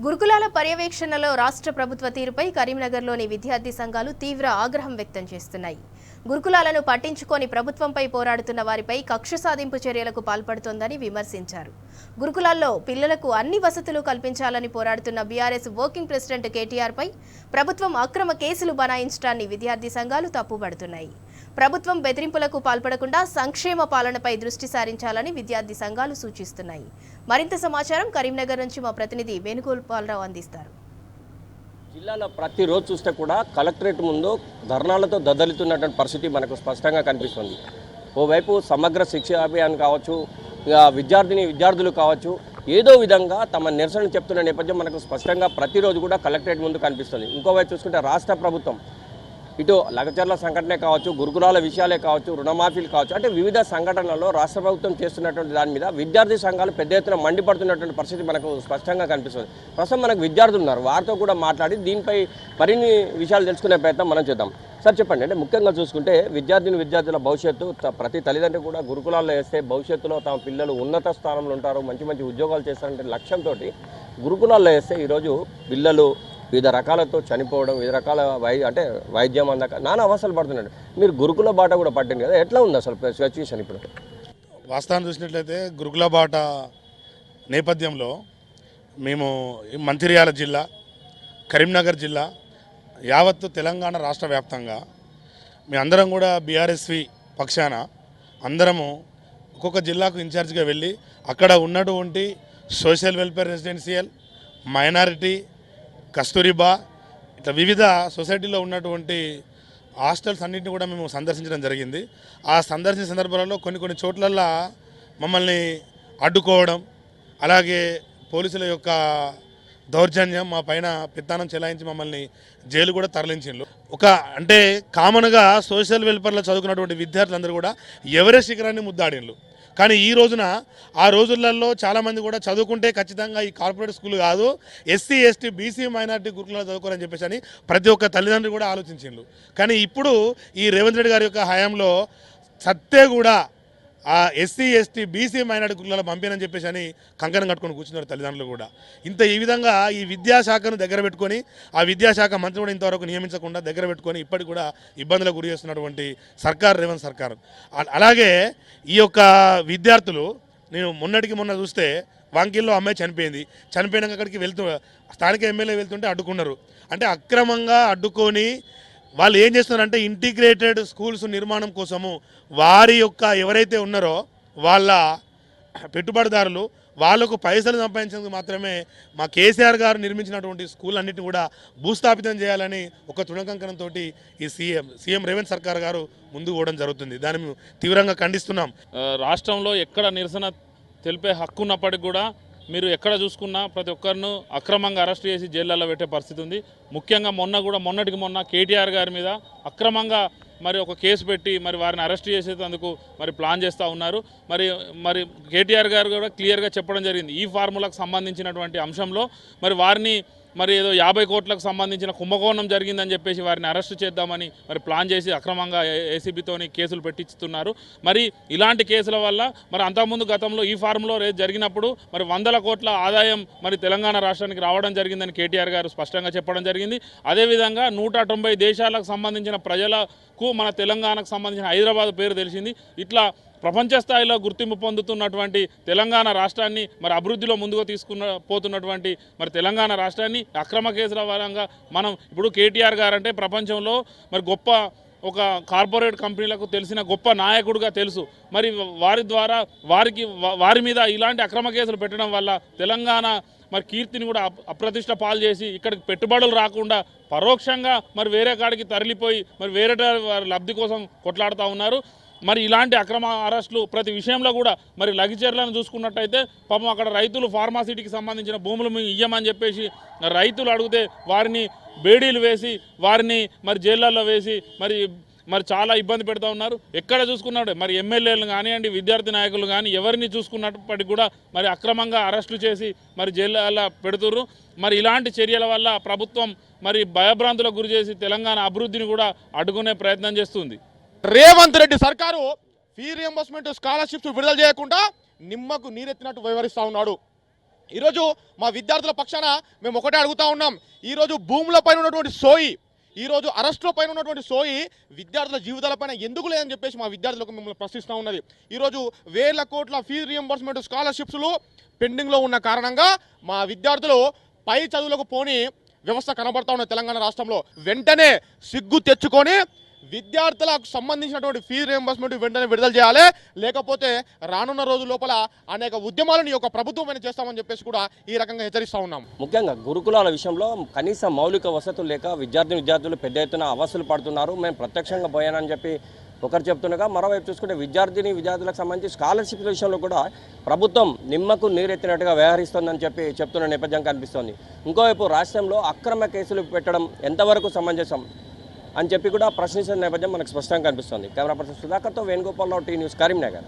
గురుకులాల పర్యవేక్షణలో రాష్ట్ర ప్రభుత్వ తీరుపై కరీంనగర్లోని విద్యార్థి సంఘాలు తీవ్ర ఆగ్రహం వ్యక్తం చేస్తున్నాయి. గురుకులాలను పట్టించుకొని ప్రభుత్వంపై పోరాడుతున్న వారిపై కక్ష సాధింపు చర్యలకు పాల్పడుతోందని విమర్శించారు. గురుకులాల్లో పిల్లలకు అన్ని వసతులు కల్పించాలని పోరాడుతున్న బీఆర్ఎస్ వర్కింగ్ ప్రెసిడెంట్ కేటీఆర్ పై ప్రభుత్వం అక్రమ కేసులు బనాయించడాన్ని విద్యార్థి సంఘాలు తప్పుపడుతున్నాయి. ప్రభుత్వం బెదిరింపులకు పాల్పడకుండా సంక్షేమ పాలనపై దృష్టి సారించాలని విద్యార్థి సంఘాలు సూచిస్తున్నాయి. మరింత సమాచారం కరీంనగర్ నుంచి మా ప్రతినిధి వేణుగోపాలరావు అందిస్తారు. జిల్లాలో ప్రతిరోజు చూస్తే కూడా కలెక్టరేట్ ముందు ధర్నాలతో దద్దలితున్నటువంటి పరిస్థితి మనకు స్పష్టంగా కనిపిస్తుంది. ఓవైపు సమగ్ర శిక్ష అభియాన్ కావచ్చు, విద్యార్థులు కావచ్చు, ఏదో విధంగా తమ నిరసన చెప్తున్న నేపథ్యం మనకు స్పష్టంగా ప్రతిరోజు కూడా కలెక్టరేట్ ముందు కనిపిస్తుంది. ఇంకోవైపు చూసుకుంటే రాష్ట్ర ప్రభుత్వం ఇటు లగచర్ల సంఘటనే కావచ్చు, గురుకులాల విషయాలే కావచ్చు, రుణమాఫీలు కావచ్చు, అంటే వివిధ సంఘటనల్లో రాష్ట్ర ప్రభుత్వం చేస్తున్నటువంటి దాని మీద విద్యార్థి సంఘాలు పెద్ద ఎత్తున మండిపడుతున్నటువంటి పరిస్థితి మనకు స్పష్టంగా కనిపిస్తుంది. ప్రస్తుతం మనకు విద్యార్థులు ఉన్నారు, వారితో కూడా మాట్లాడి దీనిపై మరిన్ని విషయాలు తెలుసుకునే ప్రయత్నం మనం చేద్దాం. సార్ చెప్పండి, అంటే ముఖ్యంగా చూసుకుంటే విద్యార్థుల భవిష్యత్తు ప్రతి తల్లిదండ్రులు కూడా గురుకులాల్లో వేస్తే భవిష్యత్తులో తమ పిల్లలు ఉన్నత స్థానంలో ఉంటారు, మంచి మంచి ఉద్యోగాలు చేస్తారంటే లక్ష్యంతో గురుకులాల్లో వేస్తే ఈరోజు పిల్లలు వివిధ రకాలతో చనిపోవడం, వివిధ రకాల వైద్యం అందాక నానా అవస్థలు పడుతున్నాడు. మీరు గురుకుల బాట కూడా పట్టింది కదా, ఎట్లా ఉంది అసలు సిచ్యువేషన్ ఇప్పుడు? వాస్తవాన్ని చూసినట్లయితే గురుకుల బాట నేపథ్యంలో మేము మంచిర్యాల జిల్లా, కరీంనగర్ జిల్లా, యావత్తు తెలంగాణ రాష్ట్ర వ్యాప్తంగా మేమందరం కూడా బీఆర్ఎస్వి పక్షాన అందరము ఒక్కొక్క జిల్లాకు ఇన్ఛార్జ్గా వెళ్ళి అక్కడ ఉన్నటువంటి social welfare residential, minority, Kasturba, ఇట్లా వివిధ సొసైటీలో ఉన్నటువంటి హాస్టల్స్ అన్నింటినీ కూడా మేము సందర్శించడం జరిగింది. ఆ సందర్శించిన సందర్భాలలో కొన్ని చోట్లల్లో మమ్మల్ని అడ్డుకోవడం, అలాగే పోలీసుల యొక్క దౌర్జన్యం, మా పైన పెత్తానం చెలాయించి మమ్మల్ని జైలు కూడా తరలించిండ్రు. అంటే కామన్గా సోషల్ వెల్ఫేర్లో చదువుకున్నటువంటి విద్యార్థులందరూ కూడా ఎవరెస్ట్ శిఖరాన్ని ముద్దాడిండ్రు. కానీ ఈ రోజున ఆ రోజులలో చాలామంది కూడా చదువుకుంటే ఖచ్చితంగా ఈ కార్పొరేట్ స్కూల్ కాదు, ఎస్సీ, ఎస్టీ, బీసీ, మైనార్టీ గురుకులాలు చదువుకోవాలని చెప్పేసి అని ప్రతి ఒక్క తల్లిదండ్రులు కూడా ఆలోచించిండ్రు. కానీ ఇప్పుడు ఈ రేవంత్ రెడ్డి గారి యొక్క హయాంలో సత్తే కూడా ఆ ఎస్సీ, ఎస్టీ, బీసీ, మైనార్టీ గురుకులాలు పంపినని చెప్పేసి అని కంకణం కట్టుకొని కూర్చున్నారు తల్లిదండ్రులు కూడా. ఈ విధంగా ఈ విద్యాశాఖను దగ్గర పెట్టుకొని ఆ విద్యాశాఖ మంత్రి కూడా ఇంతవరకు నియమించకుండా దగ్గర పెట్టుకొని ఇప్పటికి కూడా ఇబ్బందులకు గురి చేస్తున్నటువంటి సర్కార్ రేవంత్ సర్కారు. అలాగే ఈ యొక్క విద్యార్థులు, నేను మొన్న చూస్తే వాంకిల్లో అమ్మాయి చనిపోయినాక అక్కడికి స్థానిక ఎమ్మెల్యే వెళ్తుంటే అడ్డుకున్నారు. అంటే అక్రమంగా అడ్డుకొని వాళ్ళు ఏం చేస్తున్నారంటే ఇంటిగ్రేటెడ్ స్కూల్స్ నిర్మాణం కోసము వారి యొక్క ఎవరైతే ఉన్నారో వాళ్ళ పెట్టుబడిదారులు వాళ్లకు పైసలు సంపాదించేందుకు మాత్రమే మా కేసీఆర్ గారు నిర్మించినటువంటి స్కూల్ అన్నిటిని కూడా భూస్థాపితం చేయాలని ఒక తృణకంకణంతో ఈ సీఎం రేవంత్ సర్కార్ గారు ముందుకు పోవడం జరుగుతుంది. దాన్ని మేము తీవ్రంగా ఖండిస్తున్నాం. రాష్ట్రంలో ఎక్కడ నిరసన తెలిపే హక్కు ఉన్నప్పటికీ కూడా మీరు ఎక్కడ చూసుకున్నా ప్రతి ఒక్కరిను అక్రమంగా అరెస్ట్ చేసి జైళ్ళల్లో పెట్టే పరిస్థితి ఉంది. ముఖ్యంగా మొన్నటికి మొన్న కేటీఆర్ గారి మీద అక్రమంగా మరి ఒక కేసు పెట్టి మరి వారిని అరెస్ట్ చేసేందుకు మరి ప్లాన్ చేస్తూ ఉన్నారు. మరి కేటీఆర్ గారు కూడా క్లియర్గా చెప్పడం జరిగింది, ఈ ఫార్ములాకు సంబంధించినటువంటి అంశంలో మరి వారిని ఏదో 50 కోట్లకు సంబంధించిన కుంభకోణం జరిగిందని చెప్పేసి వారిని అరెస్ట్ చేద్దామని ప్లాన్ చేసి అక్రమంగా ఏసీబీతోని కేసులు పెట్టిస్తున్నారు. మరి ఇలాంటి కేసుల వల్ల అంతకుముందు గతంలో ఈ ఫార్ములో జరిగినప్పుడు 100 కోట్ల ఆదాయం తెలంగాణ రాష్ట్రానికి రావడం జరిగిందని కేటీఆర్ గారు స్పష్టంగా చెప్పడం జరిగింది. అదేవిధంగా 190 దేశాలకు సంబంధించిన ప్రజలకు మన తెలంగాణకు సంబంధించిన హైదరాబాద్ పేరు తెలిసింది. ఇట్లా ప్రపంచ స్థాయిలో గుర్తింపు పొందుతున్నటువంటి తెలంగాణ రాష్ట్రాన్ని అభివృద్ధిలో ముందుకు పోతున్నటువంటి తెలంగాణ రాష్ట్రాన్ని అక్రమ కేసుల పరంగా మనం ఇప్పుడు కేటీఆర్ గారు అంటే ప్రపంచంలో గొప్ప ఒక కార్పొరేట్ కంపెనీలకు తెలిసిన గొప్ప నాయకుడిగా తెలుసు. వారి ద్వారా వారి మీద ఇలాంటి అక్రమ కేసులు పెట్టడం వల్ల తెలంగాణ కీర్తిని కూడా అప్రతిష్ట పాలు చేసి ఇక్కడికి పెట్టుబడులు రాకుండా పరోక్షంగా వేరే కాడికి తరలిపోయి వేరే లబ్ధి కోసం కొట్లాడుతూ ఉన్నారు. ఇలాంటి అక్రమ అరెస్టులు ప్రతి విషయంలో కూడా లగిచర్లను చూసుకున్నట్టయితే పాపం అక్కడ రైతులు ఫార్మాసిటీకి సంబంధించిన భూములు ఇయ్యమని చెప్పేసి రైతులు అడిగితే వారిని బేడీలు వేసి వారిని జైళ్ళల్లో వేసి చాలా ఇబ్బంది పెడతా ఉన్నారు. ఎక్కడ చూసుకున్నాడు ఎమ్మెల్యేలు కానివ్వండి, విద్యార్థి నాయకులు కానీ ఎవరిని చూసుకున్నప్పటికీ కూడా అక్రమంగా అరెస్టులు చేసి జైళ్ళల్లో పెడుతుర్రు. ఇలాంటి చర్యల వల్ల ప్రభుత్వం భయభ్రాంతులకు గురి చేసి తెలంగాణ అభివృద్ధిని కూడా అడ్డుకునే ప్రయత్నం చేస్తుంది. రేవంత్ రెడ్డి సర్కారు ఫీ రియంబర్స్మెంట్ స్కాలర్షిప్స్ విడుదల చేయకుండా నిమ్మకు నీరెత్తినట్టు వ్యవహరిస్తూ ఉన్నాడు. ఈరోజు మా విద్యార్థుల పక్షాన మేము ఒకటే అడుగుతా ఉన్నాం. ఈరోజు భూములపైన ఉన్నటువంటి సోయి, ఈరోజు అరెస్టుల పైన ఉన్నటువంటి సోయి విద్యార్థుల జీవితాలపైన ఎందుకు లేదని చెప్పేసి మా విద్యార్థులకు మిమ్మల్ని ప్రశ్నిస్తూ ఉన్నది. ఈరోజు వేల కోట్ల ఫీజు రియంబర్స్మెంట్ స్కాలర్షిప్స్లు పెండింగ్లో ఉన్న కారణంగా మా విద్యార్థులు పై చదువులకు పోని వ్యవస్థ కనబడతా ఉన్న తెలంగాణ రాష్ట్రంలో. వెంటనే సిగ్గు తెచ్చుకొని విద్యార్థులకు సంబంధించినటువంటి ఫీజు రియంబర్స్మెంట్ వెంటనే విడుదల చేయాలి, లేకపోతే రానున్న రోజుల లోపల అనేక ఉద్యమాలను ఈ యొక్క ప్రభుత్వం చేస్తామని చెప్పేసి కూడా ఈ రకంగా హెచ్చరిస్తూ ఉన్నాం. ముఖ్యంగా గురుకులాల విషయంలో కనీస మౌలిక వసతులు లేక విద్యార్థులు పెద్ద ఎత్తున అవస్థలు పడుతున్నారు. మేము ప్రత్యక్షంగా పోయానని చెప్పి ఒకరు చెప్తుండగా, మరోవైపు చూసుకుంటే విద్యార్థులకు సంబంధించి స్కాలర్షిప్ల విషయంలో కూడా ప్రభుత్వం నిమ్మకు నీరెత్తినట్టుగా వ్యవహరిస్తోందని చెప్తున్న నేపథ్యం కనిపిస్తోంది. ఇంకోవైపు రాష్ట్రంలో అక్రమ కేసులు పెట్టడం ఎంతవరకు సమంజసం అని చెప్పి కూడా ప్రశ్నించిన నేపథ్యం మనకు స్పష్టంగా కనిపిస్తోంది. కెమెరా పర్సన్ సుధాకర్తో వేణుగోపాలరావు, టీ న్యూస్, కరీంనగర్.